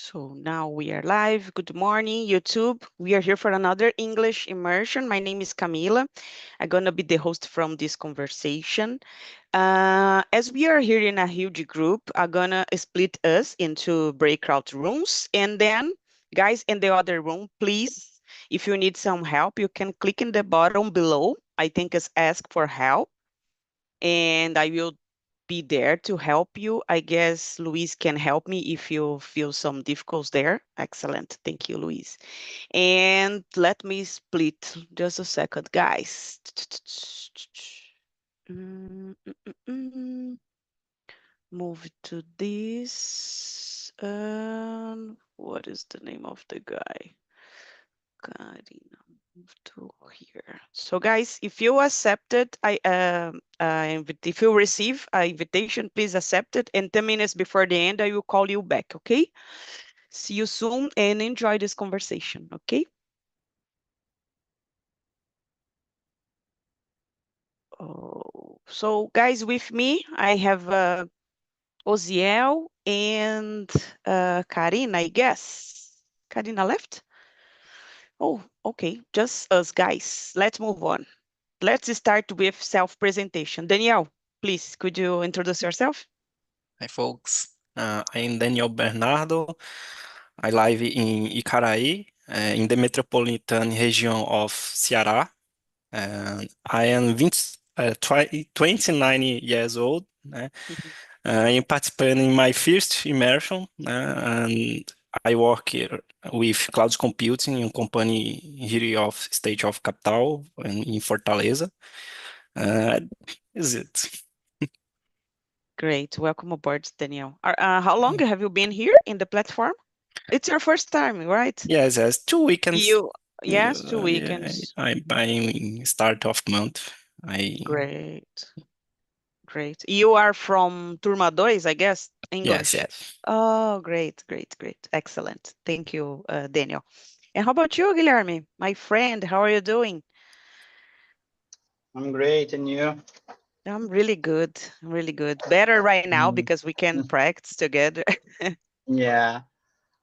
So now we are live. Good morning, YouTube. We are here for another English immersion. My name is Camila. I'm going to be the host from this conversation. As we are here in a huge group, I'm going to split us into breakout rooms. And then, guys, in the other room, please, if you need some help, you can click in the bottom below. I think it's ask for help. And I will be there to help you. I guess Luis can help me if you feel some difficulties there. Excellent. Thank you, Luis. And let me split just a second, guys. Mm, mm, mm, mm. Move to this. What is the name of the guy? Karina, move to here. So guys, if you accepted, if you receive an invitation, please accept it. And 10 minutes before the end, I will call you back, okay? See you soon and enjoy this conversation, okay? Oh, so guys, with me, I have Oziel and Karina, I guess. Karina left? Oh, okay, just us guys. Let's move on. Let's start with self-presentation. Danielle, please, could you introduce yourself? Hi, folks. I'm Daniel Bernardo. I live in Icaraí, in the metropolitan region of Ceará. I am 29 years old, né? Mhm. I'm participating in my first immersion, and I work here with cloud computing in a company here of state of capital in Fortaleza. Uh, is it? Great. Welcome aboard, Danielle. How long have you been here in the platform? It's your first time, right? Yes, yes, 2 weekends. You, yes, two Yeah, weekends. I by start of month. I Great, great. You are from Turma 2, I guess, yes, English. yes. Oh, great, great, great. Excellent. Thank you, Daniel. And how about you, Guilherme? My friend, how are you doing? I'm great, and you? I'm really good. I'm really good. Better right now Mm. because we can practice together. Yeah.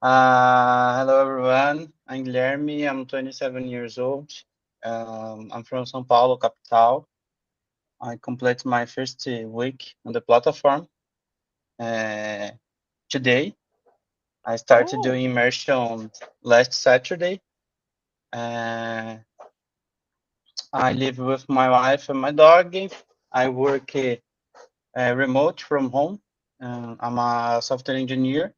Hello, everyone. I'm Guilherme. I'm 27 years old. I'm from São Paulo, capital. I complete my first week on the platform. Uh, Today, I started Oh, doing immersion last Saturday. Uh, I live with my wife and my dog. I work remote from home. I'm a software engineer.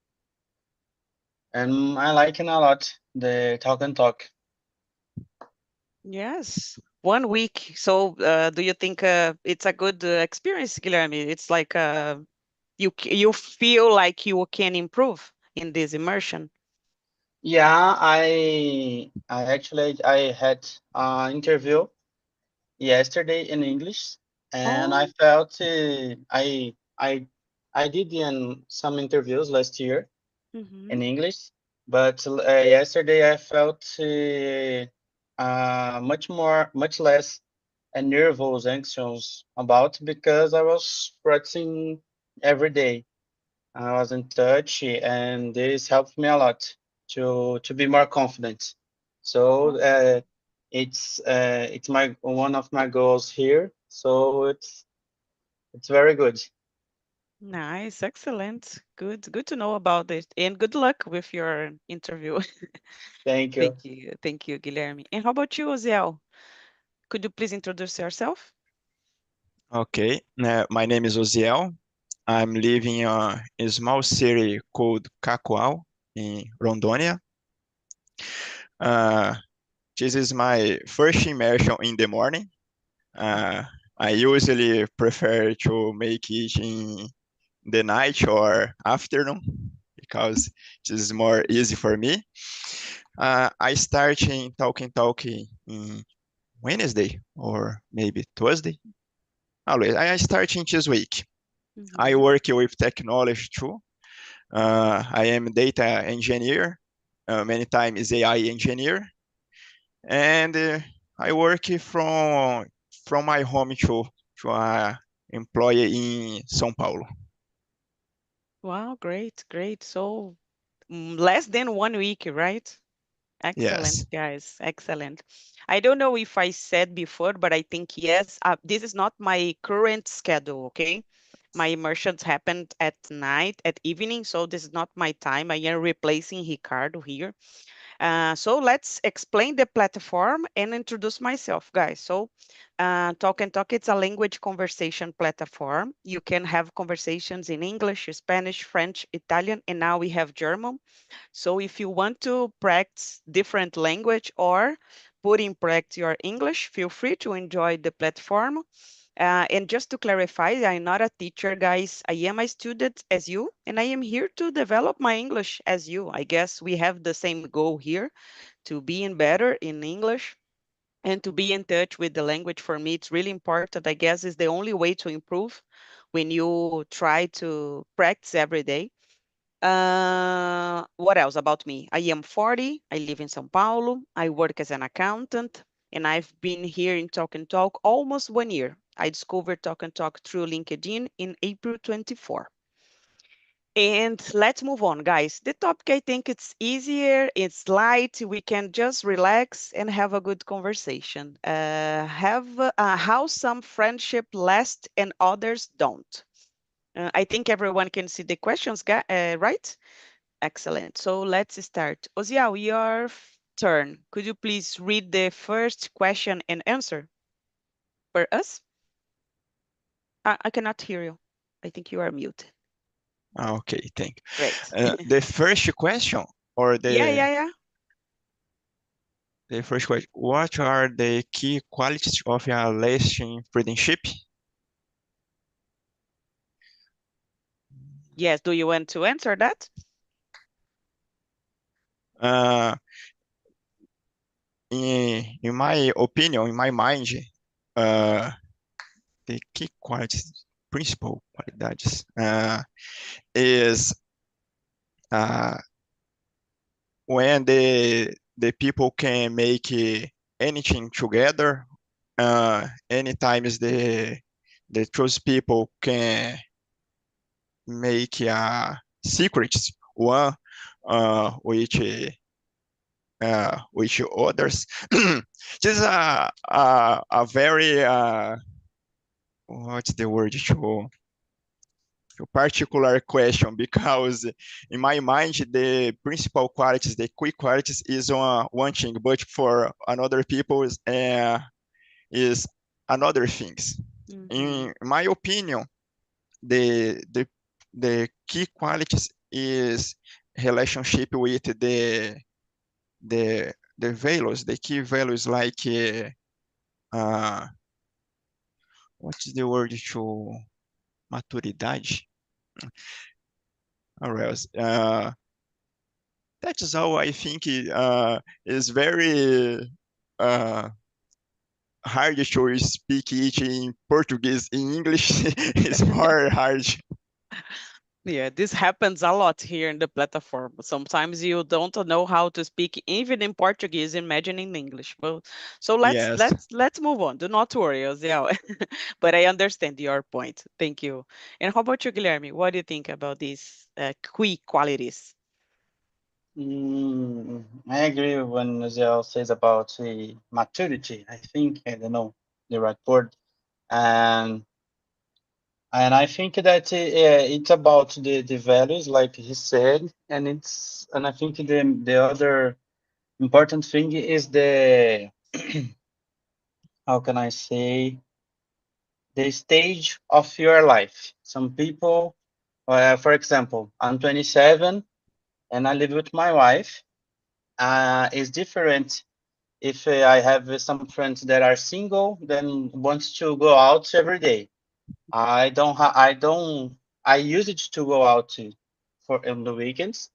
And I like it a lot, the talk and talk. yes. 1 week. So, do you think it's a good experience, Guilherme? It's like you feel like you can improve in this immersion. Yeah, I had an interview yesterday in English, and I Oh, felt I did some interviews last year mm-hmm. in English, but yesterday I felt much less nervous, anxious about because I was practicing every day. I was in touch, and this helped me a lot to be more confident. So Oh, it's my one of my goals here. So it's very good. nice, excellent. Good to know about it. And good luck with your interview. Thank you. Thank you, Guilherme. And how about you, Oziel? Could you please introduce yourself? Okay, my name is Oziel. I'm living in a small city called Cacoal in Rondônia. Uh, this is my first immersion in the morning. Uh, I usually prefer to make it in the night or afternoon because this is more easy for me. I start in talking in Wednesday or maybe Thursday. Always, I start in this week. I Mm-hmm. work with technology too. I am data engineer, many times AI engineer, and I work from my home to a employee in São Paulo. Wow, great, great. So less than 1 week, right? Excellent, Yes. guys. Excellent. I don't know if I said before, but I think yes. This is not my current schedule, okay? My immersions happened at night, at evening, so this is not my time. I am replacing Ricardo here. So let's explain the platform and introduce myself, guys. So, Talk and Talk, it's a language conversation platform. You can have conversations in English, Spanish, French, Italian, and now we have German. So if you want to practice different language or put in practice your English, feel free to enjoy the platform. And just to clarify, I'm not a teacher, guys. I am a student as you, and I am here to develop my English as you. I guess we have the same goal here to being better in English and to be in touch with the language. For me, it's really important. I guess is the only way to improve when you try to practice every day. What else about me? I am 40. I live in São Paulo. I work as an accountant, and I've been here in Talk and Talk almost 1 year. I discovered Talk and Talk through LinkedIn in April 24. And let's move on, guys. The topic, I think it's easier, it's light. We can just relax and have a good conversation. Have how some friendship last and others don't. I think everyone can see the questions, right? Excellent. So let's start. Osiel, your turn. Could you please read the first question and answer for us? I cannot hear you. I think you are muted. Okay, thank Great. you. The first question or Yeah. the first question, what are the key qualities of a lasting friendship? Yes, do you want to answer that? Uh, in my opinion, in my mind, uh, the key qualities, principal qualidades, is uh, when the people can make anything together. Anytime the trust people can make secrets one which others. This is a very what's the word to particular question, because in my mind the principal qualities, the quick qualities is one thing, but for another people is another things. In my opinion, the the the key qualities is relationship with the values, the key values, like uh, what's the word to maturidade? Or else, that is how I think is very uh, hard to speak it in Portuguese. In English, it's more hard. Yeah, this happens a lot here in the platform. Sometimes you don't know how to speak even in Portuguese, imagine in English. Well, so let's Yes. let's let's move on. Do not worry, Osiel. But I understand your point. Thank you. And how about you, Guilherme? What do you think about these key qualities? I agree when Ziel says about the maturity. I think I don't know the right word, and I think that it's about the values, like he said, and I think the other important thing is the how can I say, the stage of your life. Some people, for example, I'm 27 and I live with my wife. It's different if I have some friends that are single, then wants to go out every day. I don't. I use it to go out for on the weekends.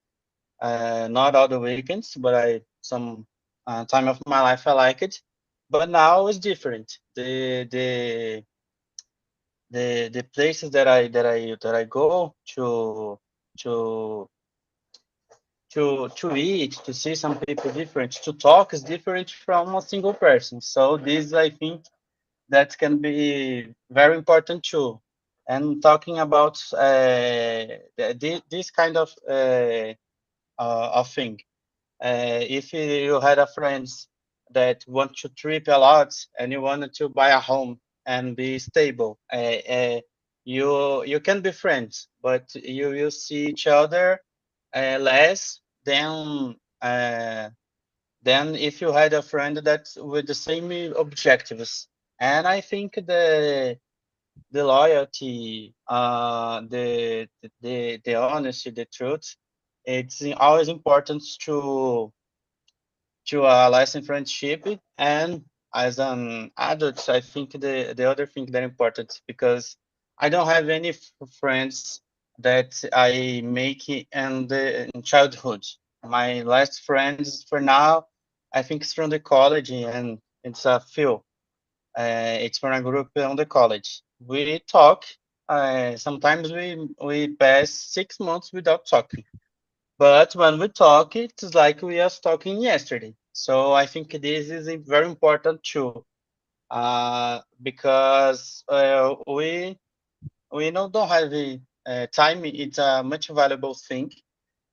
Not all the weekends, but I some time of my life I like it. But now it's different. The places that I go to to eat, to see some people different, to talk is different from a single person. So this, I think, that can be very important too. And talking about this kind of of thing. If you had a friends that want to trip a lot and you wanted to buy a home and be stable, you can be friends, but you will see each other less than if you had a friend that's with the same objectives. And I think the loyalty, the honesty, the truth, it's always important to a lasting friendship. And as an adult, I think the other thing that important, because I don't have any friends that I make in childhood. My last friends for now, I think it's from the college, and it's a few. It's from a group on the college. We talk. Sometimes we pass 6 months without talking, but when we talk, it's like we are talking yesterday. So I think this is very important too, because we don't have time. It's a much valuable thing,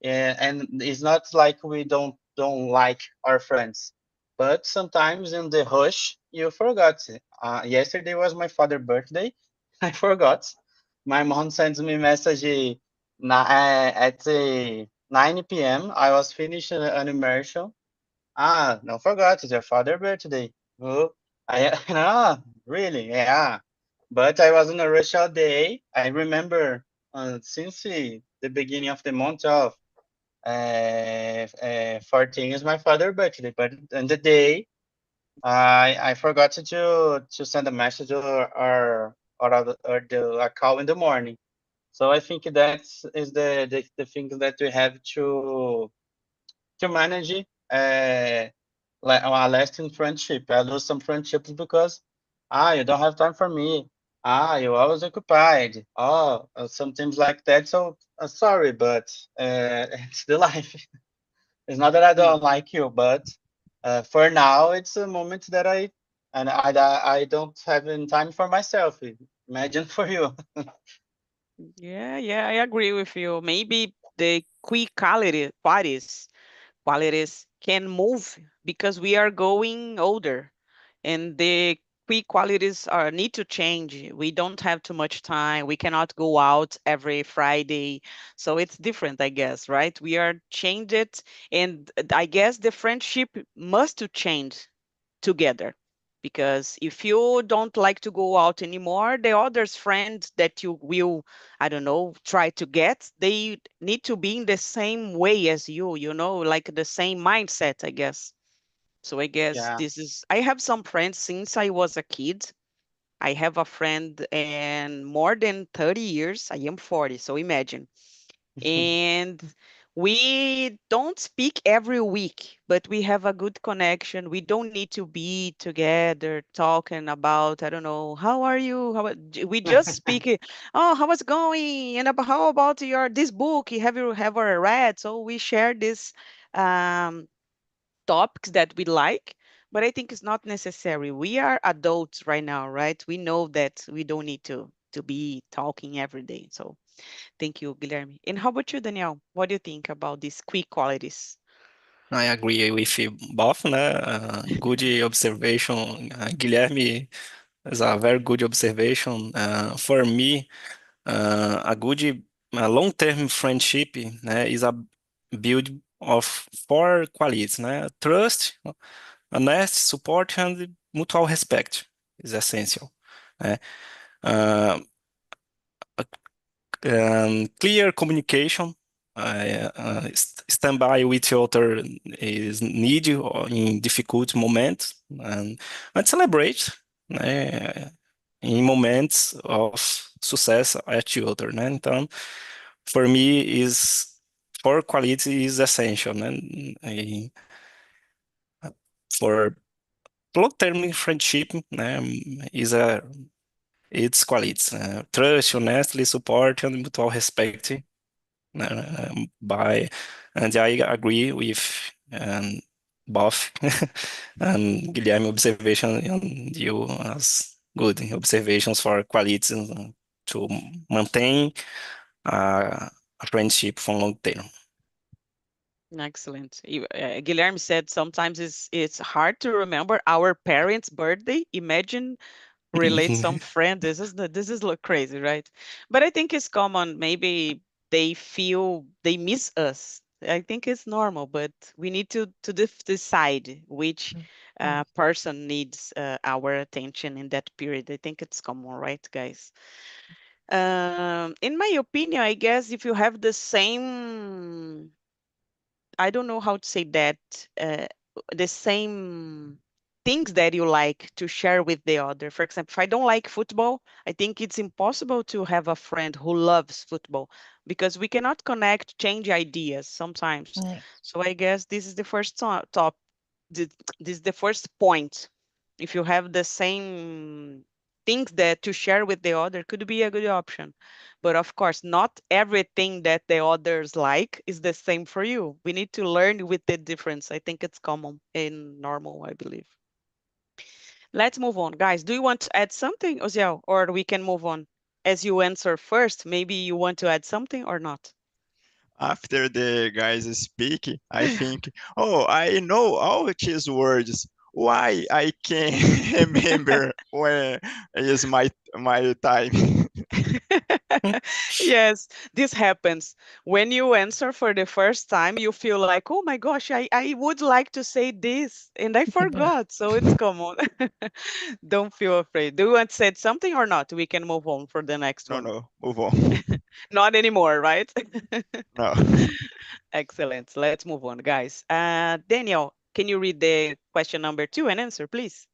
and it's not like we don't like our friends, but sometimes in the rush you forgot. Yesterday was my father's birthday. I forgot. My mom sends me message at 9 p.m. I was finishing an immersion. No, forgot, it's your father's birthday. Oh, no, really, yeah. But I was in a rush all day. I remember since the beginning of the month of 14 is my father's birthday, but on the day I forgot to send a message or a call in the morning. So I think that's is the thing that we have to manage like a lasting friendship. I lose some friendships because you don't have time for me. You're always occupied. Sometimes like that. So sorry, but it's the life. It's not that I Mm. don't like you, but for now, it's a moment that I don't have any time for myself. Imagine for you. Yeah, yeah, I agree with you. Maybe the quick qualities can move because we are going older, and the quick qualities are need to change. We don't have too much time. We cannot go out every Friday, so it's different, I guess, right? We are changed it, and I guess the friendship must to change together, because if you don't like to go out anymore, the others friends that you will, I don't know, try to get, they need to be in the same way as you, like the same mindset, I guess. So I guess Yeah. this is, I have some friends since I was a kid. I have a friend and more than 30 years. I am 40, so imagine. And we don't speak every week, but we have a good connection. We don't need to be together talking about, I don't know, how are you? We just speak, oh, how was going? And about, how about your this book? Have you ever read? So we share this um, topics that we like, but I think it's not necessary. We are adults right now, right? We know that we don't need to be talking every day. So thank you, Guilherme. And how about you, Daniel? What do you think about these quick qualities? I agree with you both, né? Good observation. Guilherme is a very good observation. For me, a good long-term friendship, né, is a build of four qualities, né? Trust, honesty, support, and mutual respect is essential. Né? Uh, Clear communication, stand by with each other is needed in difficult moments, and celebrate, né, em momentos of success at other, né? Então, for me, is for quality is essential, né? E for long-term friendship, né, is a its qualities, trust, honesty, support, and mutual respect. By and I agree with both and Guilherme observation and you as good observations for qualities to maintain a friendship for long term. Excellent. Guilherme said sometimes it's hard to remember our parents' birthday. Imagine relate some friend. This is look crazy, right? But I think it's common. Maybe they feel they miss us. I think it's normal, but we need to decide which person needs our attention in that period. I think it's common, right, guys? In my opinion, I guess if you have the same, I don't know how to say that, uh, the same things that you like to share with the other. For example, if I don't like football, I think it's impossible to have a friend who loves football because we cannot connect, change ideas sometimes. So I guess this is the first top, th- this is the first point. If you have the same things that to share with the other could be a good option. But of course, not everything that the others like is the same for you. We need to learn with the difference. I think it's common and normal, I believe. Let's move on. Guys, do you want to add something, Oziel, or we can move on? As you answer first, maybe you want to add something or not? After the guys speak, I think, oh, I know all these words. Why I can't remember when is my time? Yes, this happens. When you answer for the first time, you feel like, oh my gosh, I would like to say this and I forgot. So it's common. Don't feel afraid. Do you want to say something or not? We can move on for the next No, one. no, move on. Not anymore, right? No. Excellent. Let's move on, guys. Daniel, can you read the question number 2 and answer, please?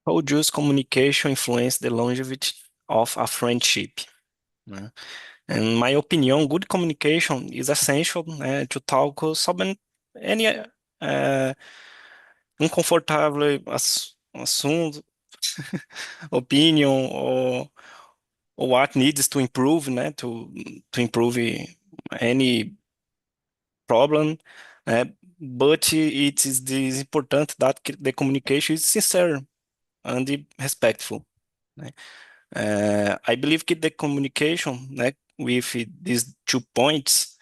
How does communication influence the longevity of a friendship? Né? In my opinion, good communication is essential, to talk sobre any uncomfortable assunto, opinion, or what needs to improve, to improve any problem. But it is this important that the communication is sincere and respectful. Né? I believe that the communication, with these 2 points,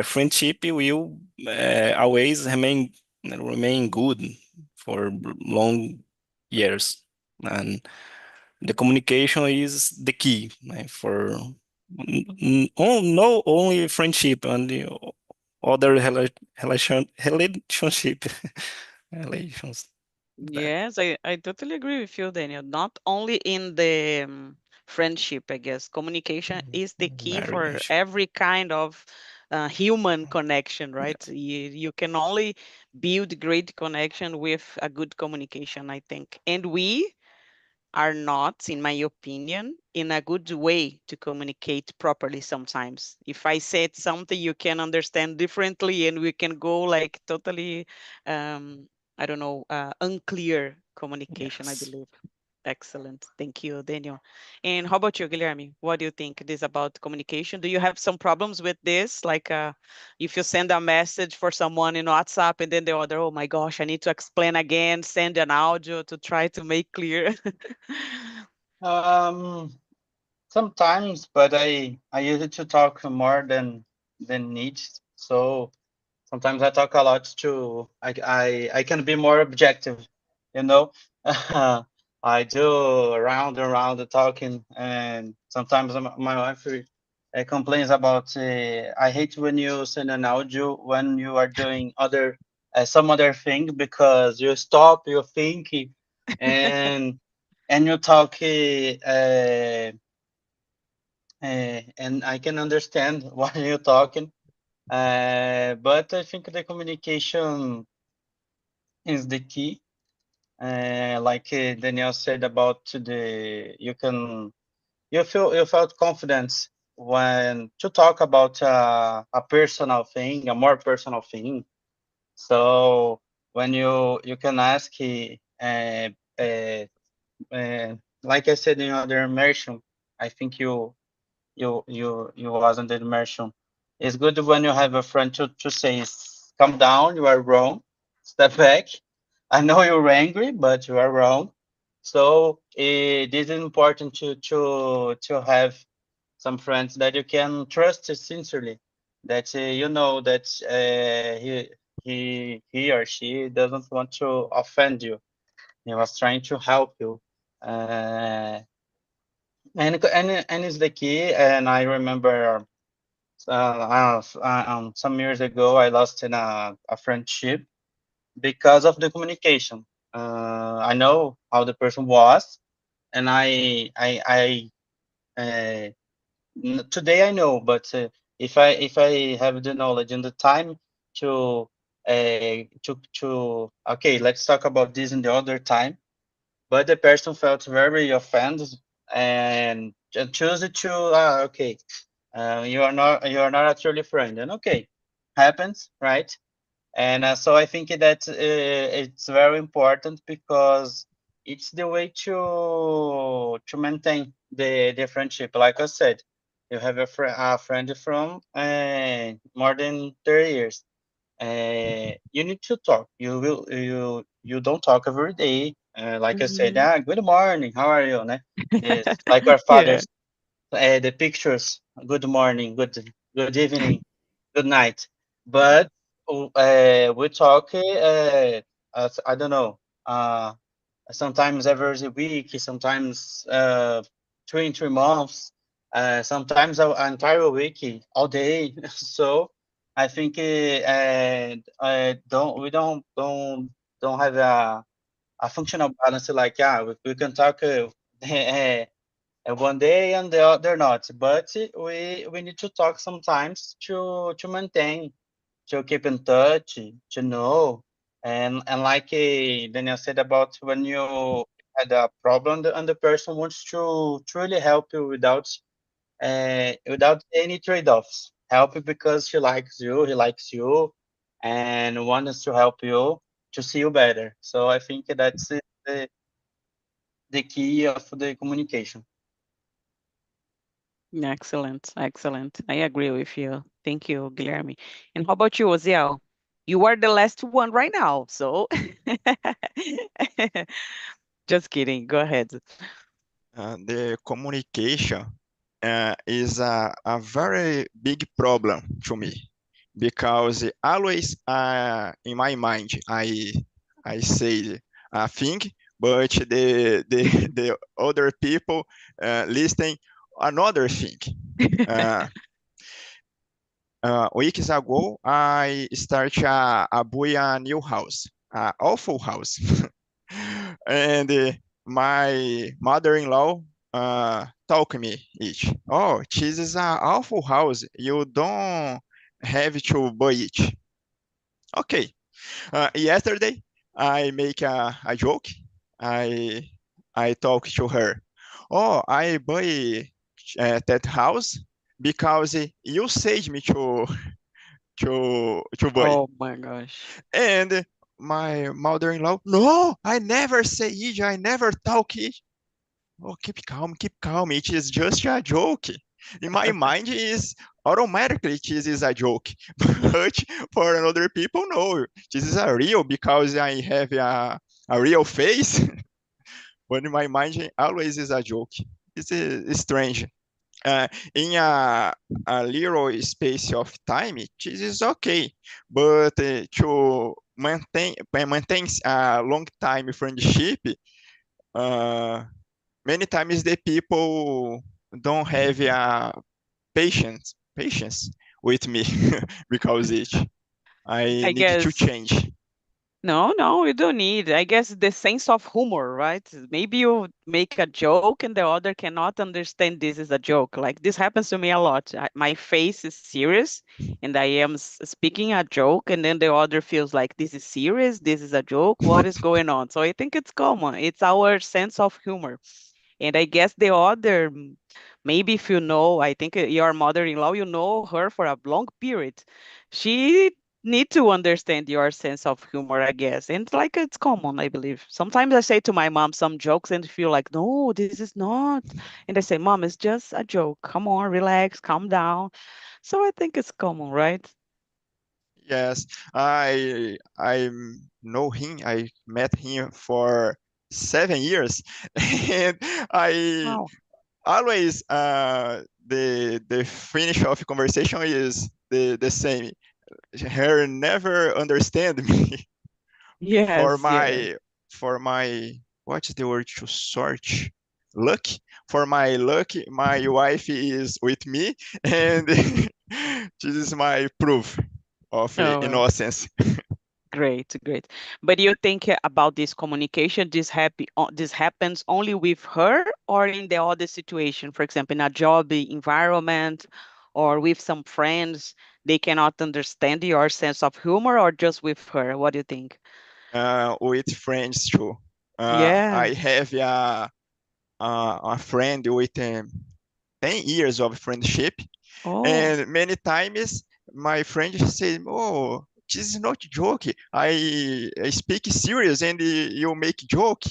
friendship will always remain good for long years, and the communication is the key, for not only friendship and the other relationship relations that Yes, I totally agree with you, Daniel. Not only in the friendship, I guess. Communication is the key for marriage. every kind of human connection, right? Yes. You can only build great connection with a good communication, I think. And we are not, in my opinion, in a good way to communicate properly sometimes. If I said something, you can understand differently, and we can go like totally, um, I don't know, unclear communication, I Yes. believe. Excellent. Thank you, Daniel. And how about you, Guilherme? What do you think this about communication? Do you have some problems with this? Like if you send a message for someone in WhatsApp and then the other, oh my gosh, I need to explain again, send an audio to try to make clear. Um, Sometimes, but I use it to talk more than needs. So sometimes I talk a lot to I can be more objective, you know. I do around and around the talking, and sometimes my wife complains about. I hate when you send an audio when you are doing other some other thing because you stop, you think, and you talk. And I can understand why you're talking. But I think the communication is the key. Like Danielle said about the you felt confidence when to talk about a personal thing, a more personal thing. So when you can ask, uh, uh, like I said in other immersion, I think you wasn't in immersion. It's good when you have a friend to say, "Calm down, you are wrong. Step back. I know you're angry, but you are wrong." So it is important to have some friends that you can trust sincerely. that you know that he or she doesn't want to offend you. He was trying to help you. Uh, and it's the key. And I remember some years ago, I lost in a friendship because of the communication. I know how the person was, and uh, today I know, but if I have the knowledge and the time to okay, let's talk about this in the other time. But the person felt very offended and chose to okay, you are not actually friend, and okay, happens, right? And so I think that it's very important because it's the way to maintain the friendship. Like I said, you have a friend from more than 30 years. You need to talk. You don't talk every day. Like I said, Mhm. good morning, how are you? Né? It's like our Yeah. fathers, the pictures, good morning, good evening, good night. But we talk, I don't know, sometimes every week, sometimes 3 months, sometimes an entire week, all day. So I think don't have a functional balance like, yeah, we can talk one day and the other not, but we need to talk sometimes to maintain, to keep in touch, to know. And like Daniel said about when you had a problem and the person wants to truly help you without any trade-offs, help you because she likes you, he likes you, and wants to help you to see you better. So I think that's the key of the communication. Excellent. Excellent. I agree with you. Thank you, Guilherme. And how about you, Oziel? You are the last one right now, so just kidding. Go ahead. The communication is a very big problem to me because always in my mind I say a thing, but the other people listen another thing. Uh, Weeks ago, I started buy a new house, a awful house, and my mother-in-law told me it. Oh, this is an awful house. You don't have to buy it. Okay. Yesterday, I make a joke. I I talk to her. Oh, I buy that house because you said me to buy. Oh my gosh. And my mother-in-law, no, I never say it. I never talk it. Oh, keep calm, keep calm. It is just a joke. In my mind, is automatically this is a joke, but for another people, no, this is a real because I have a real face. But in my mind, always is a joke. It's strange. In a little space of time, this is okay, but to maintain a long time friendship, uh, many times the people don't have patience with me because I I need to guess. change. No, no, you don't need. I guess the sense of humor, right? Maybe you make a joke and the other cannot understand this is a joke. Like this happens to me a lot. My face is serious and I am speaking a joke, and then the other feels like this is serious, this is a joke, what is going on? So I think it's common. It's our sense of humor. And I guess the other, maybe if you know, I think your mother-in-law, you know her for a long period. She need to understand your sense of humor, I guess. And like it's common, I believe. Sometimes I say to my mom some jokes and feel like, no, this is not. And I say, Mom, it's just a joke. Come on, relax, calm down. So I think it's common, right? Yes, I know him. I met him for 7 years, and I Wow. always the finish of conversation is the same. Her never understand me. for Yes, yes. my for my what's the word to sort? Luck. For my luck, my wife is with me, and this is my proof of Oh, innocence. great, great. But you think about this communication, this happens only with her or in the other situation, for example, in a job environment or with some friends, they cannot understand your sense of humor or just with her? What do you think? With friends too. Yeah. I have a friend with 10 years of friendship, Oh, and many times my friends say, "Oh, this is not joke. I speak serious, and you make joke."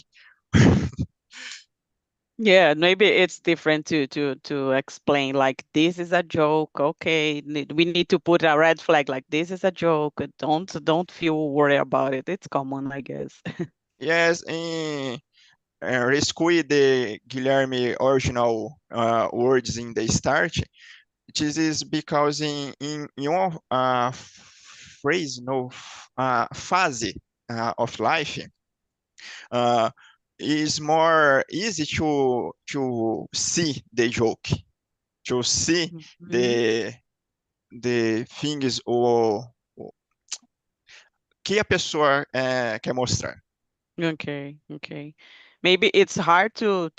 yeah, maybe it's different to explain like this is a joke. Okay, we need to put a red flag like this is a joke. Don't feel worried about it. It's common, I guess. Yes, and rescue the Guilherme original words in the start. This is because in one phrase, no phase of life, uh, is more easy to see the joke, to see Mhm. the the things o que a pessoa quer mostrar. Okay, okay. Maybe it's hard to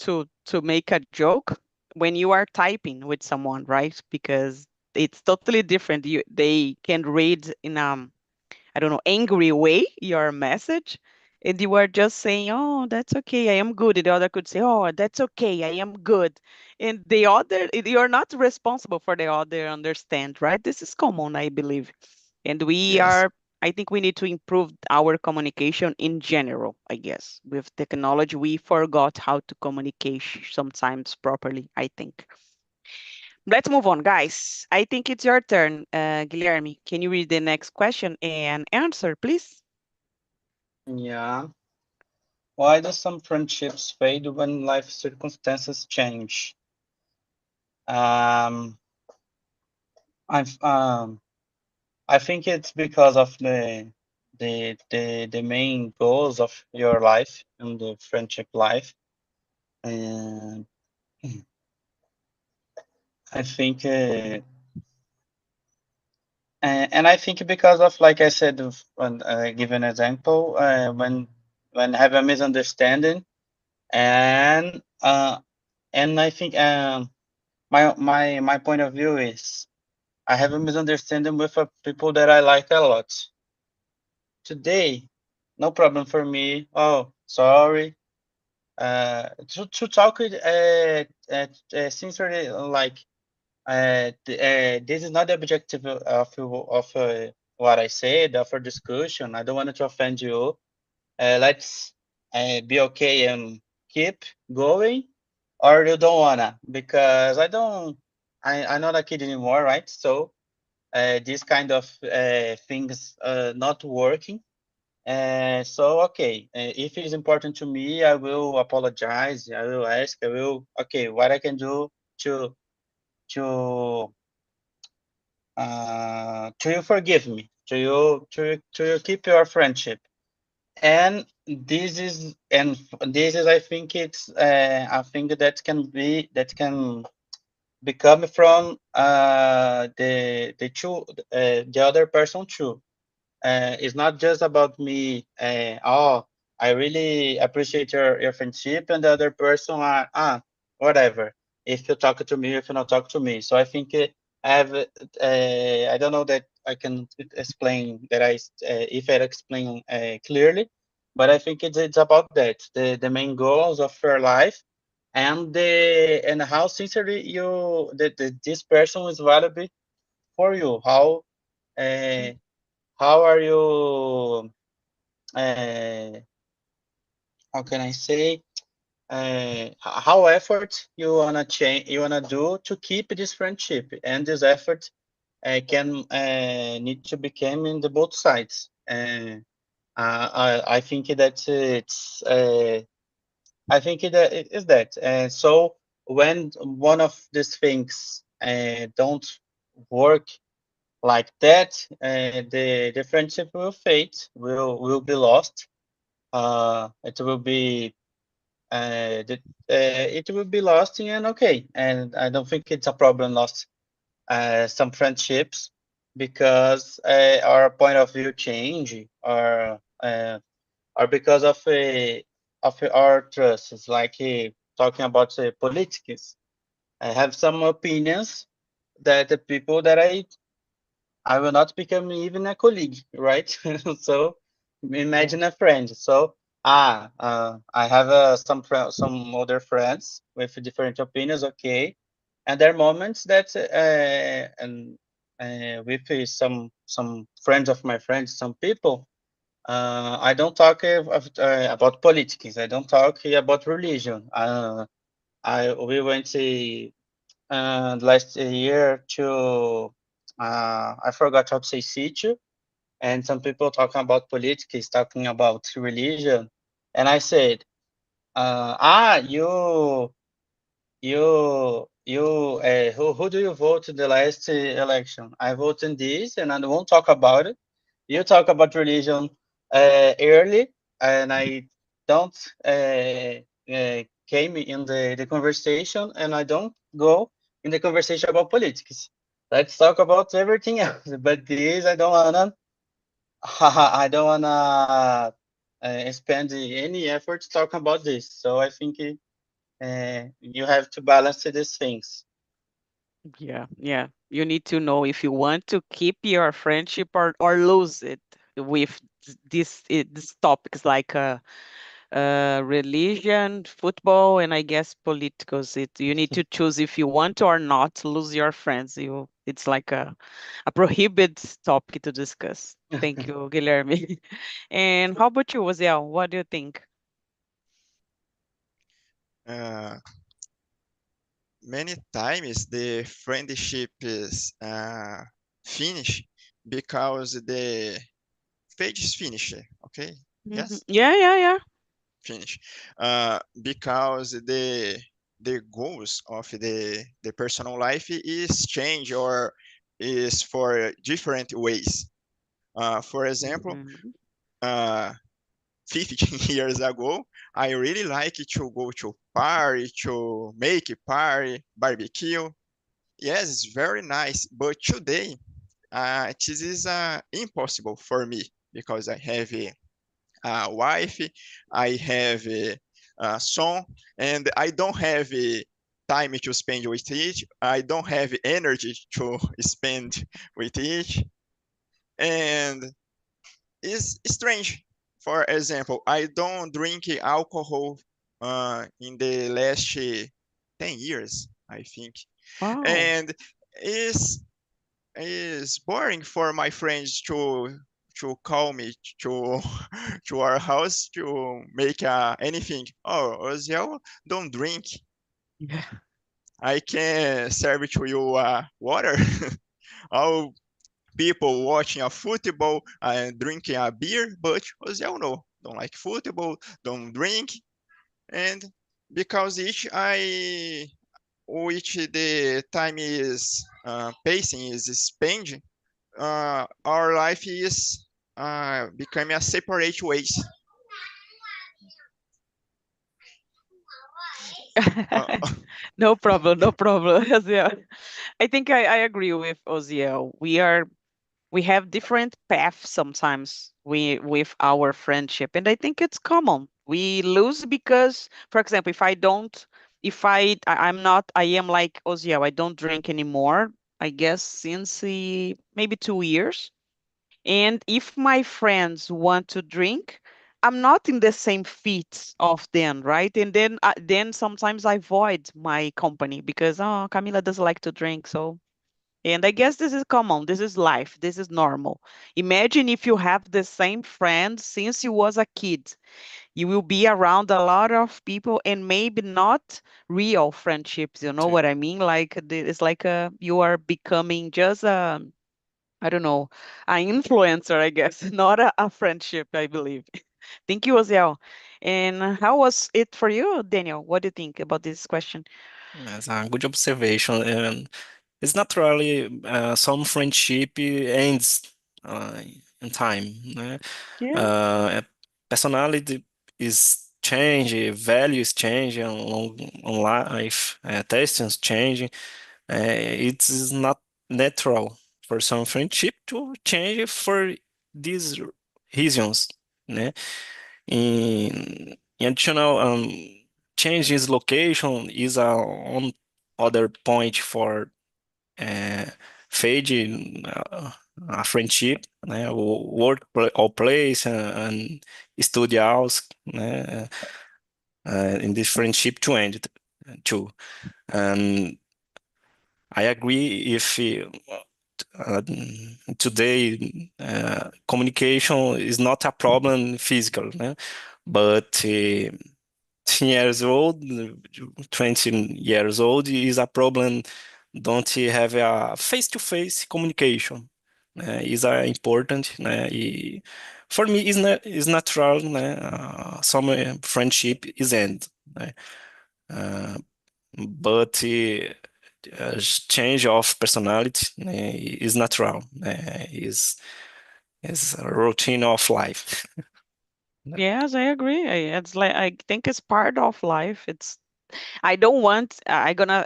make a joke when you are typing with someone, right? Because it's totally different. They can read in I don't know, angry way your message, and you are just saying, "Oh, that's okay, I am good." And the other could say, "Oh, that's okay, I am good," and the other, you're not responsible for the other understand, right? This is common, I believe, and we Yes, are. I think we need to improve our communication in general. I guess with technology, we forgot how to communicate sometimes properly. I think. Let's move on, guys. I think it's your turn, Guilherme. Can you read the next question and answer, please? Yeah. Why do some friendships fade when life circumstances change? Um, I've I think it's because of the main goals of your life and the friendship life. And I think and I think because of, like I said, when give an example, when have a misunderstanding, and I think my point of view is I have a misunderstanding with people that I like a lot. Today, no problem for me. Oh, sorry. To talk it sincerely, like this is not the objective of what I said of a discussion. I don't want to offend you. Let's be okay and keep going, or you don't wanna, because I don't. I'm not a kid anymore, right? So this kind of things not working. So okay, if it's important to me, I will apologize. I will ask. I will, okay, what I can do to to to you forgive me, to you keep your friendship. And this is I think it's a thing that can become from the other person too. It's not just about me. Oh, I really appreciate your friendship, and the other person, whatever. If you talk to me, if you not talk to me. So I think I have. I don't know that I can explain that if I explain clearly, but I think it's about that. The main goals of your life, and how sincerely this person is valuable for you. How are you uh, how can I say how effort you wanna do to keep this friendship, and this effort can need to become in the both sides. I think that I think it is that. So when one of these things don't work like that, the friendship will fade, will be lost. It will be it will be lost, and okay. And I don't think it's a problem lost some friendships because our point of view change, or because of our trust. It's like talking about politics. I have some opinions that the people that I will not become even a colleague, right? So Yeah. imagine a friend. So I have some other friends with different opinions. Okay, and there are moments that and with some friends of my friends, some people, I don't talk about politics. I don't talk about religion. I we went to last year to I forgot how to say sitio, and some people talking about politics, talking about religion, and I said, who do you vote in the last election? I vote in this, and I won't talk about it. You talk about religion early, and I don't came in the conversation, and I don't go in the conversation about politics. Let's talk about everything else. But this, I don't wanna, I don't wanna spend any effort talking about this. So I think you have to balance these things. Yeah, yeah. You need to know if you want to keep your friendship or lose it with these topics like religion, football, and I guess politicals. You need to choose if you want or not to lose your friends. It's like a prohibited topic to discuss. Thank you, Guilherme. And how about you, Oziel? What do you think? Uh, Many times the friendship is finish because the page is finished. Okay, Mhm. yes, Yeah, yeah, yeah. finish. Because the goals of the personal life is change or is for different ways. For example, Mhm. uh, 15 years ago, I really like to go to party, to make a party, barbecue. Yes, it's very nice. But today, this is impossible for me because I have a wife, I have a son, and I don't have time to spend with it. I don't have energy to spend with it. And it's strange. For example, I don't drink alcohol in the last 10 years, I think. Wow. And it's boring for my friends to call me to to our house to make anything. Oh, Oziel, don't drink. Yeah. I can serve to you water. All people watching a football and drinking a beer, but Oziel no, don't like football, don't drink, and because each I which the time is pacing is spent our life is becoming a separate ways. Uh, No problem, no problem. Oziel. I think I agree with Oziel. We have different paths sometimes with our friendship, and I think it's common. We lose because, for example, if I'm not, I am like Oziel. I don't drink anymore. I guess since maybe 2 years. And if my friends want to drink, I'm not in the same fit of them, right? And then sometimes I avoid my company because Camila doesn't like to drink, so. And I guess this is common. This is life. This is normal. Imagine if you have the same friend since you was a kid. You will be around a lot of people and maybe not real friendships. You know Sim. what I mean? Like it's like you are becoming just a I don't know, an influencer, I guess, not a friendship, I believe. Thank you, Oziel. And how was it for you, Daniel? What do you think about this question? That's a good observation. it's naturally some friendship ends in time. Né? Yeah. Uh, Personality is changing, values change along on life, tastes changing. It is not natural for some friendship to change for these reasons. Né? In additional, change his location is a on other point for uh, fade a friendship, né? O work or place and study hours, né? In this friendship to end too. And I agree if uh, today communication is not a problem physical, né? But 10 years old, 20 years old is a problem. Don't have a face-to-face communication. Is important, né? For me, is natural, né? Some friendship is end, né? Uh, but change of personality is natural, is a routine of life. Yes, I agree. It's like I think it's part of life. I don't want. I gonna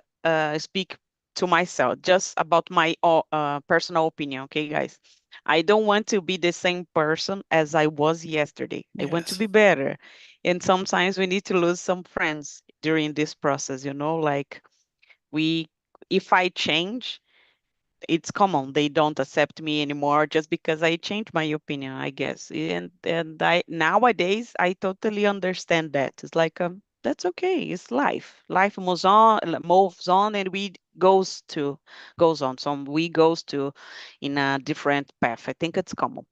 speak to myself just about my personal opinion. Okay, guys. I don't want to be the same person as I was yesterday. I want to Yes. be better, and sometimes we need to lose some friends during this process. Like we, if I change, it's common they don't accept me anymore just because I changed my opinion, I guess. And I nowadays I totally understand that. It's like that's okay. It's life moves on, and we goes on, so we goes to in a different path. I think it's common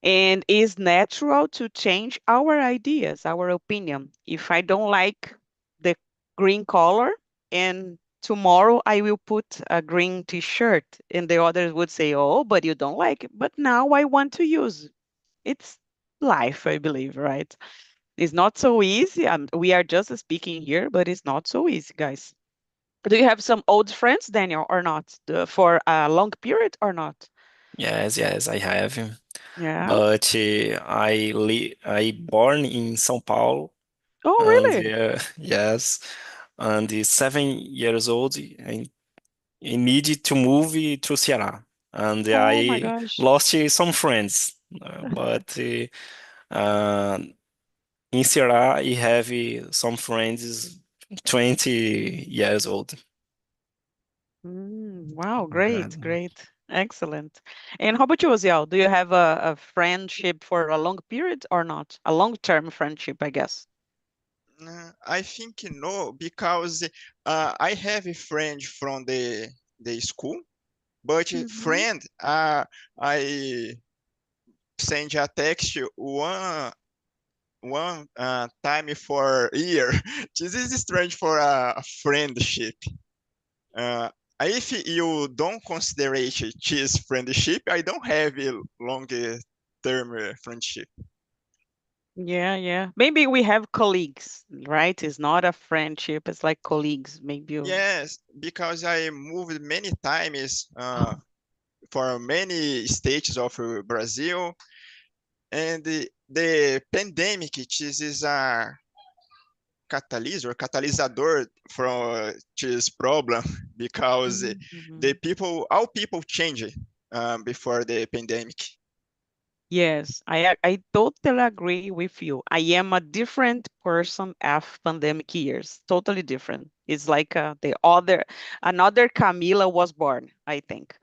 and it's natural to change our ideas, our opinion. If I don't like the green color, and tomorrow I will put a green t-shirt, and the others would say, "Oh, but you don't like it." But now I want to use. It's life, I believe, right? It's not so easy. We are just speaking here, but it's not so easy, guys. Do you have some old friends, Daniel, or not? For a long period or not? Yes, I have. Yeah. But I born in São Paulo, Oh, and really? yes, and 7 years old, I needed to move to Ceará, and Oh my I gosh. lost some friends. But uh, in Ceará, I have some friends 20 years old. Wow, great, And great. Excellent. And how about you, Oziel? Do you have a friendship for a long period or not? A long-term friendship, I guess. I think no, because I have a friend from the school, but Mm-hmm. friend, I send a text one time for year. This is strange for a friendship. Uh, if you don't consider it this friendship, I don't have a long term friendship. Yeah, yeah. Maybe we have colleagues, right? It's not a friendship. It's like colleagues. Maybe you. Yes, because I moved many times for many states of Brazil, and the pandemic this is a catalyst or catalysador for this problem because the Mhm. people, all people change before the pandemic. Yes, I totally agree with you. I am a different person after pandemic years. Totally different. It's like another Camila was born, I think.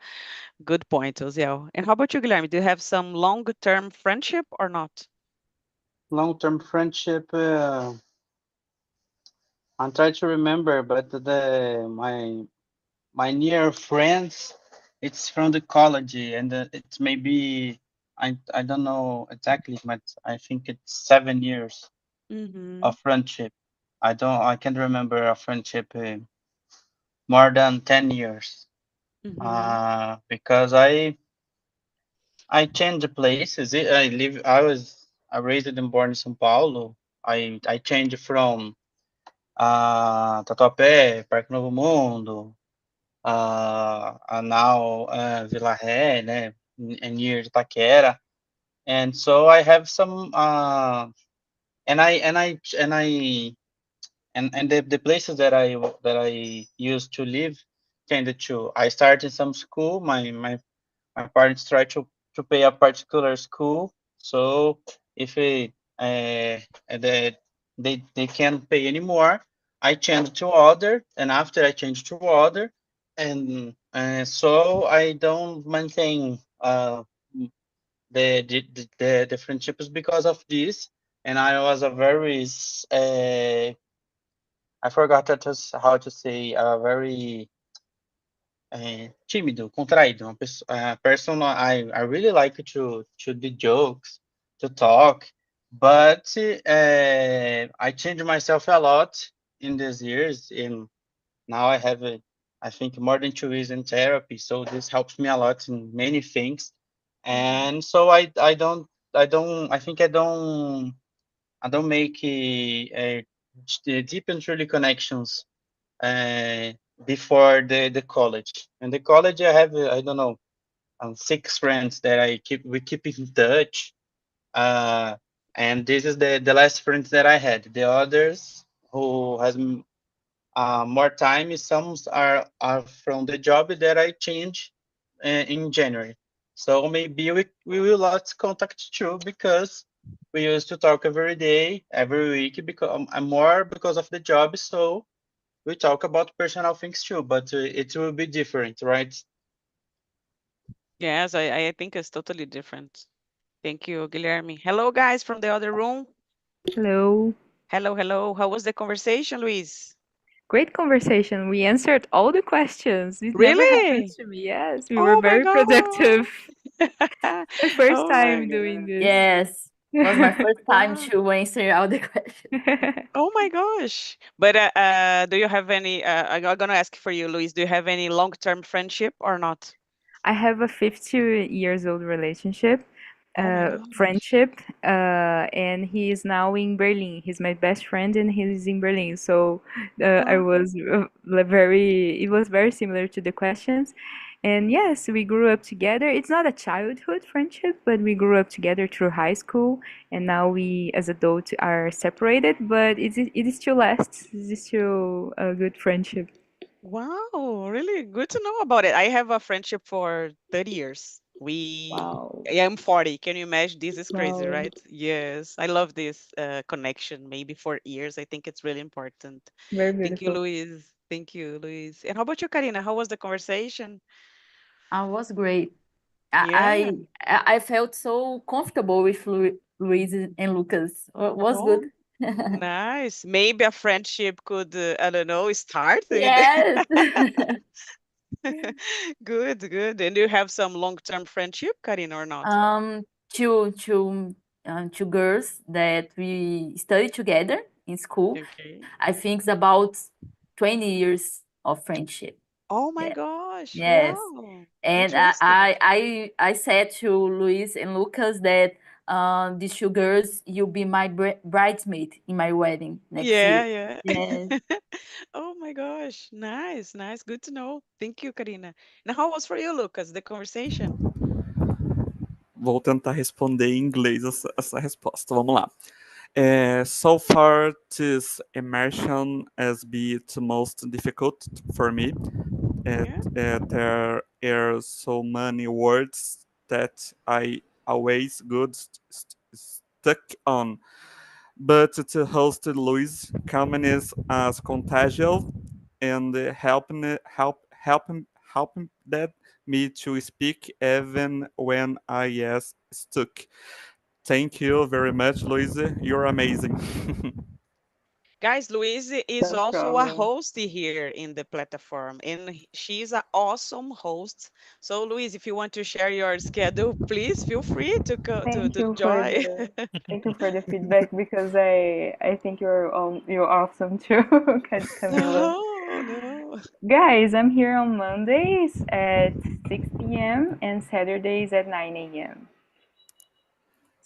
Good point, Oziel. And how about you, Guilherme? Do you have some long-term friendship or not? Long-term friendship. I'm trying to remember, but my near friends, it's from the college, and it's maybe I don't know exactly, but I think it's 7 years Mm-hmm. of friendship. I can't remember a friendship more than 10 years. Mm-hmm. Because I changed the places. I raised and born in São Paulo. I changed from Tatuapé, Parque Novo Mundo, now Vila Ré, né, and near Itaquera. And so I have some and I and I and I and the places that I used to live tended to. I started some school. My parents tried to pay a particular school, so if they they can't pay anymore, I changed to other, and after I changed to other, and so I don't maintain the friendships because of this. And I was a very I forgot how to say, very tímido, contraído, uma pessoa, person. I really like to do jokes, to talk, but I changed myself a lot in these years, and now I have I think more than 2 years in therapy, so this helps me a lot in many things. And so I think I don't make deep and truly connections uh, before the college. In the college, I have I don't know, 6 friends that we keep in touch. Uh, and this is the last friends that I had. The others who has more time, some are from the job that I changed in January. So maybe we will lost contact too, because we used to talk every day, every week, because more because of the job. So we talk about personal things too, but it will be different, right? Yes, I think it's totally different. Thank you, Guilherme. Hello, guys from the other room. Hello. Hello, hello. How was the conversation, Luis? Great conversation. We answered all the questions. It never happens Really? to me. Yes, we were Oh my very God. productive. My first Oh my time doing God. this. Yes, was my first time Wow. to answer all the questions. Oh my gosh. But do you have any, I'm gonna ask for you, Luis, do you have any long-term friendship or not? I have a 50 years old relationship, Oh my gosh. friendship, and he is now in Berlin. He's my best friend, and he's in Berlin. So I Oh, was it was very similar to the questions. And yes, we grew up together. It's not a childhood friendship, but we grew up together through high school, and now we, as adults, are separated. But it is still lasts. It is still a good friendship. wow, really good to know about it. I have a friendship for 30 years. Wow. I am 40. Can you imagine? This is crazy, Wow. right? Yes, I love this connection, maybe for years. I think it's really important. Very Thank you, beautiful. Luis. Thank you, Luis. And how about you, Karina? How was the conversation? Was great. Yeah. I felt so comfortable with Luis and Lucas. Was good. Oh, nice. Maybe a friendship could, I don't know, start with. Yes. Good, good. And you have some long-term friendship, Karina, or not? um, two girls that we studied together in school. Okay. I think it's about 20 years of friendship. Oh my Yeah. gosh. Yes. Wow. And Interesting. I said to Luis and Lucas that these two girls, you'll be my bridesmaid in my wedding next year. Yeah, yeah. Yes. Oh my gosh. Nice, nice. Good to know. Thank you, Karina. Now, how was for you, Lucas, the conversation? Vou tentar responder em inglês essa resposta. Vamos lá. So far, this immersion has been the most difficult for me. Yeah. There are so many words that I always stuck on. But to host Luis calmness as contagious and helping that me to speak even when I is stuck. Thank you very much, Luis. You're amazing. Guys, Louise is No also a problem. host here in the platform, and she's an awesome host. So, Louise, if you want to share your schedule, please feel free to Thank to you for join. the thank you for the feedback because I think you're awesome too, Camila. No, no. Guys, I'm here on Mondays at 6 p.m. and Saturdays at 9 a.m.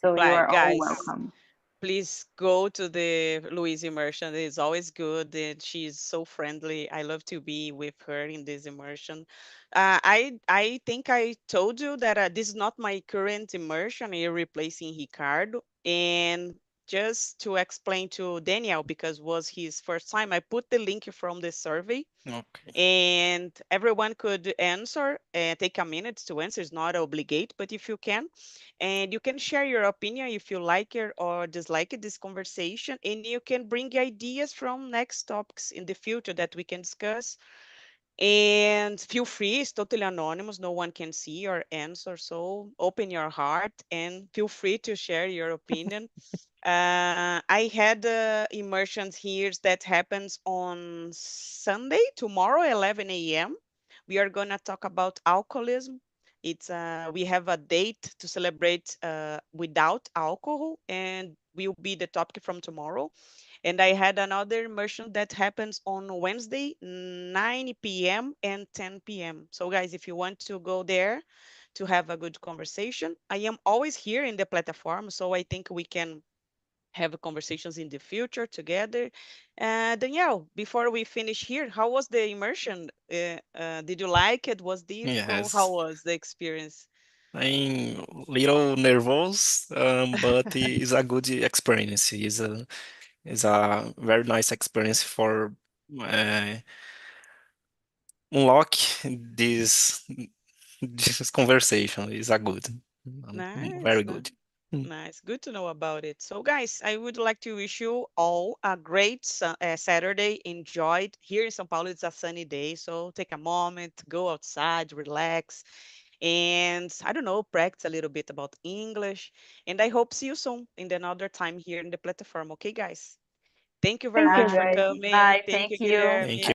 So you Right, are all guys. welcome. Please go to the Louise immersion. It's always good, and she's so friendly. I love to be with her in this immersion. I think I told you that this is not my current immersion. I'm replacing Ricardo, and just to explain to Daniel, because was his first time, I put the link from the survey Okay. and everyone could answer and take a minute to answer. It's not obligate, but if you can, and you can share your opinion if you like it or dislike it, this conversation, and you can bring ideas from next topics in the future that we can discuss. And feel free, it's totally anonymous, no one can see your answer, so open your heart and feel free to share your opinion. I had immersions here that happens on Sunday, tomorrow, 11 a.m. We are gonna talk about alcoholism. It's we have a date to celebrate without alcohol, and will be the topic from tomorrow. And I had another immersion that happens on Wednesday, 9 p.m. and 10 p.m. So, guys, if you want to go there to have a good conversation, I am always here in the platform, so I think we can have conversations in the future together. Danielle, before we finish here, how was the immersion? Did you like it? Was difficult? How Yes. was the experience? I'm little nervous, but it's a good experience. It's a very nice experience for uh, unlock this this conversation. Is a good, Nice, very nice. good. Mm. Nice. Good to know about it. So, guys, I would like to wish you all a great Saturday. Enjoy it. Here in São Paulo, it's a sunny day. So, take a moment, go outside, relax, and I don't know, practice a little bit about English. And I hope see you soon in another time here in the platform. Okay, guys? Thank you very Thank you, much for guys. coming. Bye. Thank you, Thank you. Thank Guilherme. you.